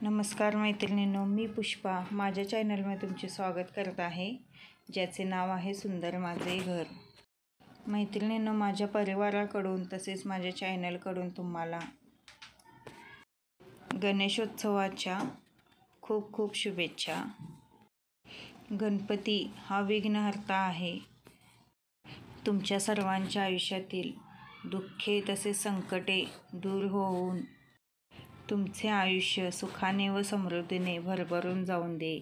नमस्कार मैत्रिणींनो, मी पुष्पा माझ्या चॅनलमध्ये तुमचे स्वागत करत आहे, ज्याचे नाव आहे सुंदर माझे घर. मैत्रिणींनो, माझ्या परिवाराकडून तसेच माझ्या चॅनलकडून तुम्हाला गणेशोत्सवाच्या खूप खूप शुभेच्छा. गणपती हा विघ्नहर्ता आहे. तुमच्या सर्वांच्या आयुष्यातील दुःखे तसेच संकटे दूर होऊन तुमचे आयुष्य सुखाने व समृद्धीने भरभरून जाऊन दे,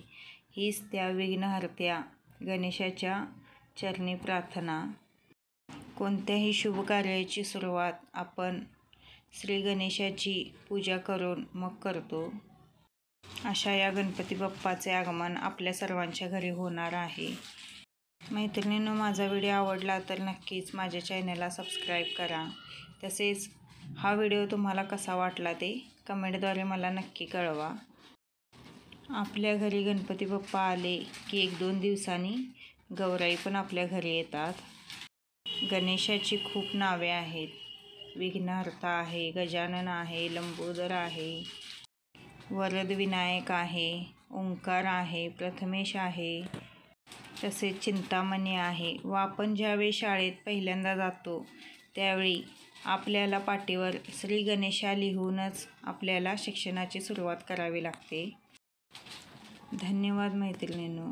हीच त्या विघ्नहर्त्या गणेशाच्या चरणी प्रार्थना. कोणत्याही शुभ कार्याची सुरुवात आपण श्री गणेशाची पूजा करून मग करतो. अशा या गणपती बाप्पाचे आगमन आपल्या सर्वांच्या घरी होणार आहे. मैत्रिणींनो, माझा व्हिडिओ आवडला तर नक्कीच माझ्या चॅनलला सबस्क्राईब करा. तसेच हा व्हिडिओ तुम्हाला कसा वाटला ते कमेंटद्वारे मला नक्की कळवा. आपल्या घरी गणपती बाप्पा आले की 1-2 दिवसांनी गौराई पण आपल्या घरी येतात. गणेशाची खूप नावे आहेत. विघ्नहर्ता आहे, गजानन आहे, लंबोदर आहे, वरदविनायक आहे, ओंकार आहे, प्रथमेश आहे, तसेच चिंतामणी आहे. व आपण ज्यावेळी शाळेत पहिल्यांदा जातो त्यावेळी आपल्याला पाटीवर श्री गणेशा लिहूनच आपल्याला शिक्षणाची सुरुवात करावी लागते. धन्यवाद मैत्रिणींनो.